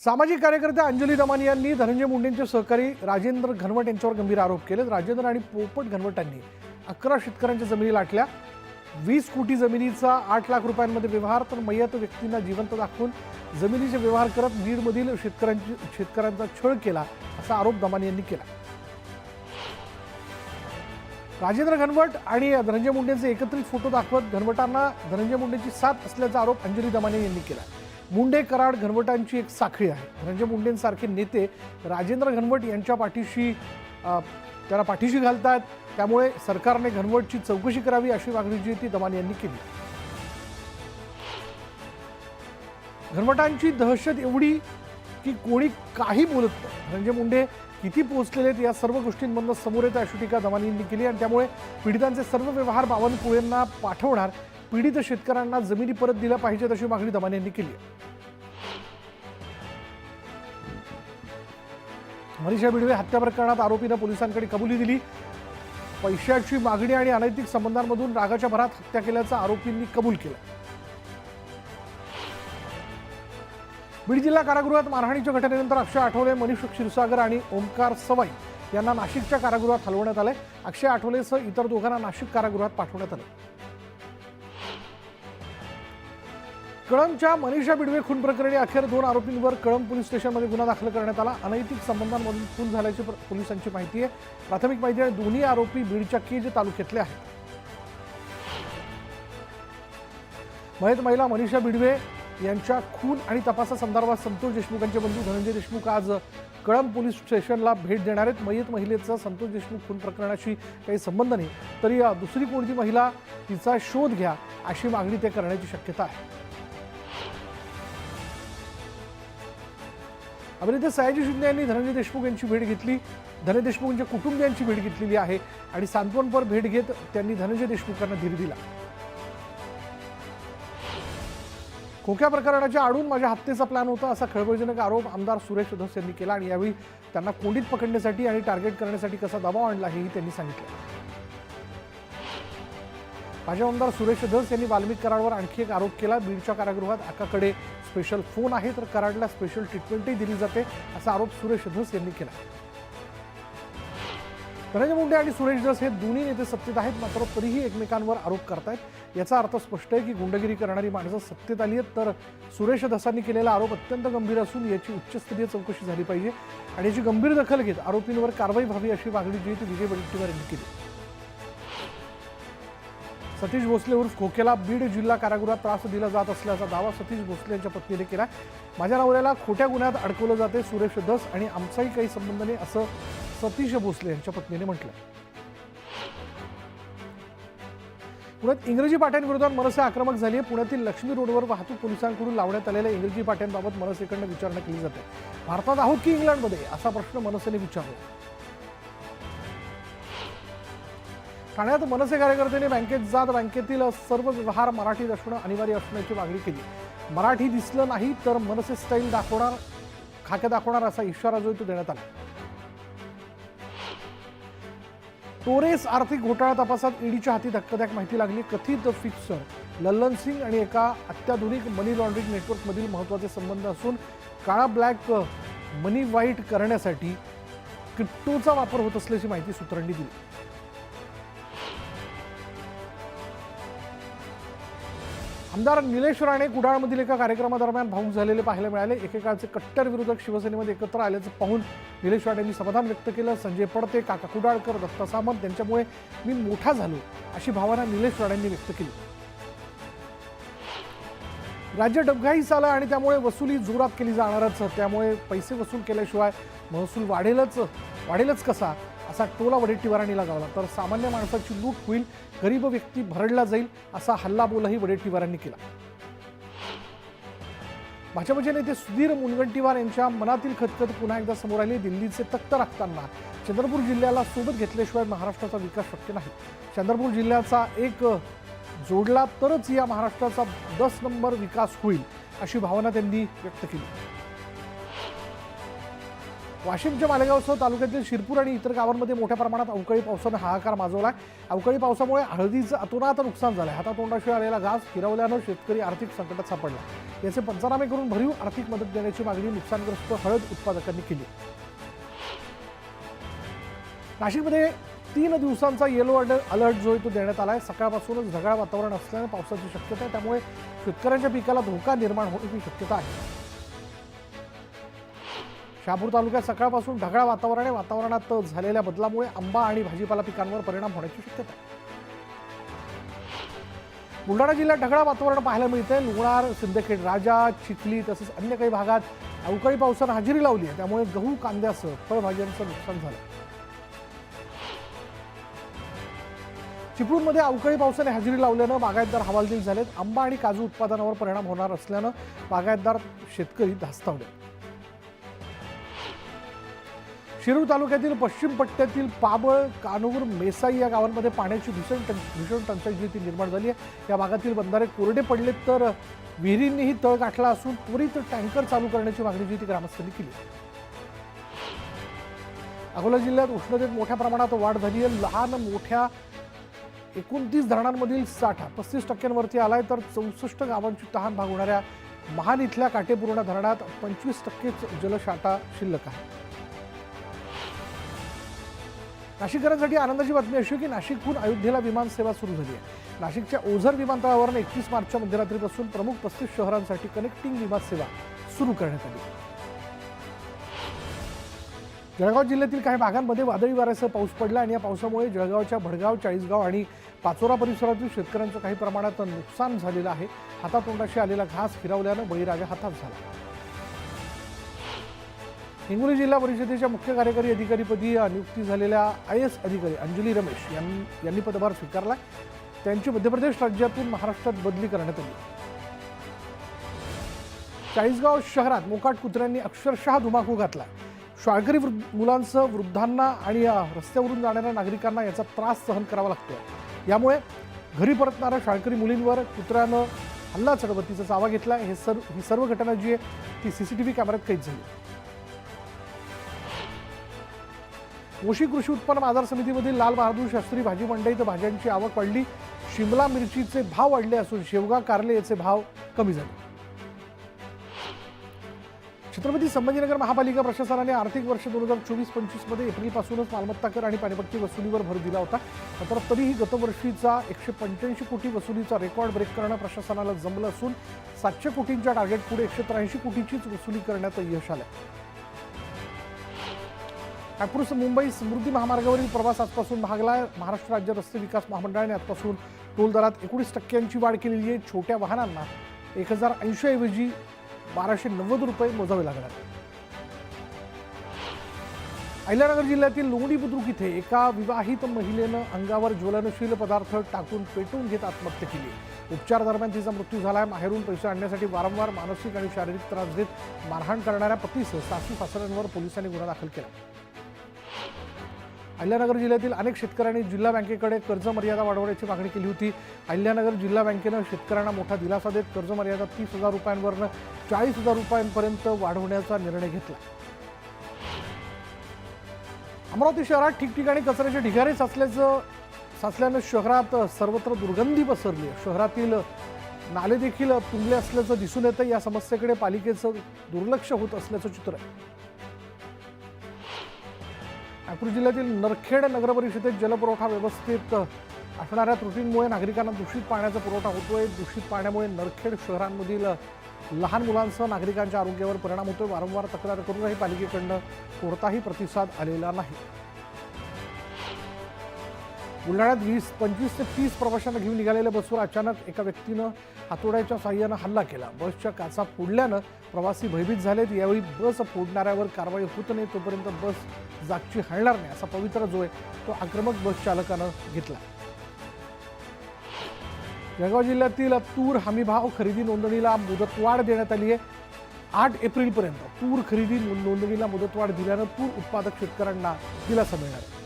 सामाजिक कार्यकर्त्या अंजली दमानी यांनी धनंजय मुंडेंचे सहकारी राजेंद्र घनवट यांच्यावर गंभीर आरोप केले। राजेंद्र आणि पोपट घनवटांनी 11 शेतकऱ्यांच्या जमिनी लाटल्या। 20 कोटी जमिनीचा 8 लाख रुपयांमध्ये व्यवहार, तर मयत व्यक्तींना जिवंत दाखवून जमिनीचे व्यवहार करत बीडमधील शेतकऱ्यांचा छळ केला, असा आरोप दमानी यांनी केला। राजेंद्र घनवट आणि धनंजय मुंडेंचे एकत्रित फोटो दाखवत घनवटांना धनंजय मुंडेंची साथ असल्याचा आरोप अंजली दमानी यांनी केला। मुंडे कराड घनवटांची एक साखळी आहे। धनंजय मुंडेंसारखे नेते राजेंद्र घनवट यांच्या पाठीशी त्याला पाठीशी घालतात, त्यामुळे सरकारने घनवटची चौकशी करावी अशी मागणी जी ती दमानी यांनी केली। घनवटांची दहशत एवढी की कोणी काही बोलत नाही। धनंजय मुंडे किती पोहोचलेले आहेत या सर्व गोष्टींमधून समोर येतं अशी टीका दमानी यांनी केली आणि त्यामुळे पीडितांचे सर्व व्यवहार बावनकुळेंना पाठवणार, पीडित शेतकऱ्यांना जमिनी परत दिल्या पाहिजेत अशी मागणी दमानी यांनी केली। मनीषा बिडवे हत्या प्रकरणात आरोपीने पोलिसांकडे कबुली दिली। पैशाची मागणी आणि अनैतिक संबंधांमधून रागाच्या भरात हत्या केल्याचं आरोपींनी कबूल केलं। बीड जिल्हा कारागृहात मारहाणीच्या घटनेनंतर अक्षय आठवले, मनीष क्षीरसागर आणि ओमकार सवाई यांना नाशिकच्या कारागृहात हलवण्यात आले। अक्षय आठवलेसह इतर दोघांना नाशिक कारागृहात पाठवण्यात आले। कळंबच्या मनीषा बिडवे खून प्रकरणी अखेर 2 आरोपींवर कळंब पोलीस स्टेशनमध्ये गुन्हा दाखल करण्यात आला। अनैतिक संबंधांमधून खून झाल्याची पोलिसांची माहिती आहे। प्राथमिक माहिती आहे दोन्ही आरोपी बीडच्या केज तालुक्यातले आहेत। मयत महिला मनीषा बिडवे यांच्या खून आणि तपासासंदर्भात संतोष देशमुखांचे बंधू धनंजय देशमुख आज कळंब पोलीस स्टेशनला भेट देणार आहेत। मयत महिलेचा संतोष देशमुख खून प्रकरणाशी काही संबंध नाही, तरी दुसरी कोणती महिला तिचा शोध घ्या अशी मागणी ते करण्याची शक्यता आहे। अभिनेते सयाजी शिंदे यांनी धनंजय देशमुख यांची भेट घेतली। धनंजय देशमुख यांच्या कुटुंबियांची भेट घेतलेली आहे आणि सांत्वनपर भेट घेत त्यांनी धनंजय देशमुखांना धीर दिला। खोक्या प्रकरणाच्या आडून माझ्या हत्येचा प्लॅन होता असा खळबळजनक आरोप आमदार सुरेश धस यांनी केला आणि यावेळी त्यांना कोंडीत पकडण्यासाठी आणि टार्गेट करण्यासाठी कसा दबाव आणला हेही त्यांनी सांगितलं। माजी आमदार सुरेश धस यांनी वाल्मिक कराडवर आणखी एक आरोप केला। बीडच्या कारागृहात आकाकडे स्पेशल फोन आहे, तर कराडला स्पेशल ट्रीटमेंटही दिली जाते असा आरोप सुरेश धस यांनी केला। धनंजय मुंडे आणि सुरेश धस हे दोन्ही नेते सत्तेत आहेत, मात्र तरीही एकमेकांवर आरोप करतायत। याचा अर्थ स्पष्ट आहे की गुंडगिरी करणारी माणसं सत्तेत आली आहेत, तर सुरेश धसांनी केलेला आरोप अत्यंत गंभीर असून याची उच्चस्तरीय चौकशी झाली पाहिजे आणि याची गंभीर दखल घेत आरोपींवर कारवाई व्हावी अशी मागणी जी ती विजय वडेट्टीवार यांनी केली। सतीश भोसले उर्फ खोकेला बीड जिल्हा कारागृहात त्रास दिला जात असल्याचा दावा सतीश भोसले यांच्या पत्नीने केला। माझ्या नवऱ्याला खोट्या गुन्ह्यात अडकवलं जाते सुरेश धस आणि आमचाही काही संबंध नाही असं सतीश भोसले यांच्या पत्नीने म्हटलं। पुण्यात इंग्रजी पाट्यांविरोधात मनसे आक्रमक झाली आहे। पुण्यातील लक्ष्मी रोडवर वाहतूक पोलिसांकडून लावण्यात आलेल्या इंग्रजी पाट्यांबाबत मनसेकडून विचारणा केली जाते। भारतात आहोत की इंग्लंडमध्ये असा प्रश्न मनसेने विचारला। ठाण्यात मनसे कार्यकर्त्यांनी बँकेत जात बँकेतील सर्व व्यवहार मराठीत असणं अनिवार्य असण्याची मागणी केली। मराठी दिसलं नाही तर मनसे स्टाईल दाखवणार, खाक्या दाखवणार असा इशारा जो तो देण्यात आला। टोरेस आर्थिक घोटाळा तपासात ईडीच्या हाती धक्कादायक माहिती लागली। कथित फिक्सर लल्लन सिंग आणि एका अत्याधुनिक मनी लॉन्ड्रिंग नेटवर्कमधील महत्त्वाचे संबंध असून काळा ब्लॅक मनी व्हाईट करण्यासाठी क्रिप्टोचा वापर होत असल्याची माहिती सूत्रांनी दिली। आमदार निलेश राणे कुडाळमधील एका कार्यक्रमादरम्यान भावूक झालेले पाहायला मिळाले। एकेकाळचे कट्टर विरोधक शिवसेनेमध्ये एकत्र आल्याचं पाहून निलेश राणेंनी समाधान व्यक्त केलं। संजय पडते, काका कुडाळकर, दत्ता सामंत यांच्यामुळे मी मोठा झालो अशी भावना निलेश राणेंनी व्यक्त केली। राज्य डबघाईस आलं आणि त्यामुळे वसुली जोरात केली जाणारच, त्यामुळे पैसे वसूल केल्याशिवाय महसूल वाढेलच कसा असा टोला वडेट्टीवारांनी लगावला, तर सामान्य माणसाची लूट होईल, गरीब व्यक्ती भरडला जाईल असा हल्लाबोलही वडेट्टीवारांनी केला। भाजपचे नेते सुधीर मुनगंटीवार यांच्या मनातील खतखत पुन्हा एकदा समोर आली। दिल्लीचे तख्त राखताना चंद्रपूर जिल्ह्याला सोबत घेतल्याशिवाय महाराष्ट्राचा विकास शक्य नाही। चंद्रपूर जिल्ह्याचा एक जोडला तरच या महाराष्ट्राचा 10 नंबर विकास होईल अशी भावना त्यांनी व्यक्त केली। वाशिमच्या मालेगावसह तालुक्यातील शिरपूर आणि इतर गावांमध्ये मोठ्या प्रमाणात अवकाळी पावसाने हाहाकार माजवलाय। अवकाळी पावसामुळे हळदीचं अतोनात नुकसान झालंय। हातातोंडाशी आलेला घास हिरावल्यानं शेतकरी आर्थिक संकटात सापडला। याचे पंचनामे करून भरीव आर्थिक मदत देण्याची मागणी नुकसानग्रस्त हळद उत्पादकांनी केली। नाशिकमध्ये 3 दिवसांचा येलो अलर्ट जो आहे तो देण्यात आलाय। सकाळपासूनच ढगाळ वातावरण असल्याने पावसाची शक्यता आहे, त्यामुळे शेतकऱ्यांच्या पिकाला धोका निर्माण होण्याची शक्यता आहे। शहापूर तालुक्यात सकाळपासून ढगाळ वातावरण आहे। वातावरणात झालेल्या बदलामुळे आंबा आणि भाजीपाला पिकांवर परिणाम होण्याची शक्यता आहे। बुलढाणा जिल्ह्यात ढगाळ वातावरण पाहायला मिळते। लुगणार, सिंदखेड राजा, चिखली तसेच अन्य काही भागात अवकाळी पावसाने हजेरी लावली आहे, त्यामुळे गहू, कांद्यासह फळभाज्यांचं नुकसान झालं। चिपळूणमध्ये अवकाळी पावसाने हजेरी लावल्यानं बागायतदार हवालदिल झालेत। आंबा आणि काजू उत्पादनावर परिणाम होणार असल्यानं बागायतदार शेतकरी धास्तावले। शिरूर तालुक्यातील पश्चिम पट्ट्यातील पाबळ, कानूर, मेसाई या गावांमध्ये पाण्याची भीषण टंचाई जी ती निर्माण झाली आहे। या भागातील बंधारे कोरडे पडले तर विहिरींनीही तळ गाठला असून त्वरित टँकर चालू करण्याची मागणी जी ती ग्रामस्थांनी केली। अकोला जिल्ह्यात उष्णतेत मोठ्या प्रमाणात वाढ झाली आहे। लहान मोठ्या 29 धरणांमधील साठा 35% आलाय, तर 64 गावांची तहान भागवणाऱ्या महान इथल्या काटेपूर्णा धरणात 25% जलसाठा शिल्लक आहे। नाशिककरांसाठी आनंदाची बातमी अशी की नाशिकहून अयोध्येला विमान सेवा सुरू झाली आहे। नाशिकच्या ओझर विमानतळावरून 31 मार्चच्या मध्यरात्रीपासून प्रमुख 35 शहरांसाठी कनेक्टिंग विमान सेवा सुरू करण्यात आली। जळगाव जिल्ह्यातील काही भागांमध्ये वादळी वाऱ्यासह पाऊस पडला आणि या पावसामुळे जळगावच्या भडगाव, चाळीसगाव आणि पाचोरा परिसरातील शेतकऱ्यांचं काही प्रमाणात नुकसान झालेलं आहे। हातातोंडाशी आलेला घास हिरावल्यानं बळीराजा हातात झाला। हिंगोली जिल्हा परिषदेच्या मुख्य कार्यकारी अधिकारीपदी नियुक्ती झालेल्या IAS अधिकारी अंजली रमेश यांनी पदभार स्वीकारला। त्यांची मध्य प्रदेश राज्यातून महाराष्ट्रात बदली करण्यात आली। चाळीसगाव शहरात मोकाट कुत्र्यांनी अक्षरशः धुमाकूळ घातला। शाळकरी मुलांसह वृद्धांना आणि रस्त्यावरून जाणाऱ्या नागरिकांना याचा त्रास सहन करावा लागतोय। यामुळे घरी परतणाऱ्या शाळकरी मुलींवर कुत्र्यानं हल्ला चढवतीचा चावा घेतला। ही सर्व घटना जी आहे ती CCTV कॅमेऱ्यात कैद झाली। मोशी कृषी उत्पन्न बाजार समितीमधील लाल बहादूर शास्त्री भाजी मंडईत भाज्यांची आवक वाढली। शिमला मिरचीचे भाव वाढले असून शेवगा, कारले याचे भाव कमी झाले। छत्रपती संभाजीनगर महापालिका प्रशासनाने आर्थिक वर्ष 2024-25 मध्ये एप्रिलपासूनच मालमत्ता कर आणि पाणीपट्टी वसुलीवर भर दिला होता, मात्र तरीही गतवर्षीचा 185 कोटी वसुलीचा रेकॉर्ड ब्रेक करणं प्रशासनाला जमलं असून 700 कोटींच्या टार्गेट पुढे 183 कोटीचीच वसुली करण्यात यश आलं। नागपूर मुंबई समृद्धी महामार्गावरील प्रवास आजपासून भागलाय। महाराष्ट्र राज्य रस्ते विकास महामंडळाने आजपासून टोल दरात 19% वाढ केलेली आहे। छोट्या वाहनांना 1080 ऐवजी 1290 रुपये मोजावे लागणार। अहिल्यानगर जिल्ह्यातील लोणी बुद्रुक इथे एका विवाहित महिलेनं अंगावर ज्वलनशील पदार्थ टाकून पेटून घेत आत्महत्या केली। उपचार दरम्यान तिचा मृत्यू झालाय। माहेरून पैसे आणण्यासाठी वारंवार मानसिक आणि शारीरिक त्रास देत मारहाण करणाऱ्या पतीसह सासू-सासऱ्यांवर पोलिसांनी गुन्हा दाखल केला। अहिल्यानगर जिल्ह्यातील अनेक शेतकऱ्यांनी जिल्हा बँकेकडे कर्ज मर्यादा वाढवण्याची मागणी केली होती। अहिल्यानगर जिल्हा बँकेनं शेतकऱ्यांना मोठा दिलासा देत कर्ज मर्यादा 30,000 रुपयांवरून 40,000 रुपयांपर्यंत वाढवण्याचा निर्णय घेतला। अमरावती शहरात ठिकठिकाणी कचऱ्याचे ढिगारे साचल्यानं शहरात सर्वत्र दुर्गंधी पसरली आहे। शहरातील नाले देखील तुंबले असल्याचं दिसून येतं। या समस्येकडे पालिकेचं दुर्लक्ष होत असल्याचं चित्र आहे। नागपूर जिल्ह्यातील नरखेड नगर परिषदेत जलपुरवठा व्यवस्थेत असणाऱ्या त्रुटींमुळे नागरिकांना दूषित पाण्याचा पुरवठा होतोय। दूषित पाण्यामुळे नरखेड शहरांमधील लहान मुलांसह नागरिकांच्या आरोग्यावर परिणाम होतोय। वारंवार तक्रार करूनही पालिकेकडून कोणताही प्रतिसाद आलेला नाही। बुलढाण्यात 25 ते 30 प्रवाशांना घेऊन निघालेल्या बसवर अचानक एका व्यक्तीनं हातोड्याच्या साहाय्यानं हल्ला केला। बसच्या काचा फोडल्यानं प्रवासी भयभीत झालेत। यावेळी बस फोडणाऱ्यावर कारवाई होत नाही तोपर्यंत बस जागची हलणार नाही असा पवित्रा जो आहे तो आक्रमक बस चालकानं घेतला। जळगाव जिल्ह्यातील तूर हमीभाव खरेदी नोंदणीला मुदतवाढ देण्यात आली आहे। 8 एप्रिलपर्यंत तूर खरेदी नोंदणीला मुदतवाढ दिल्यानं तूर उत्पादक शेतकऱ्यांना दिलासा मिळणार आहे।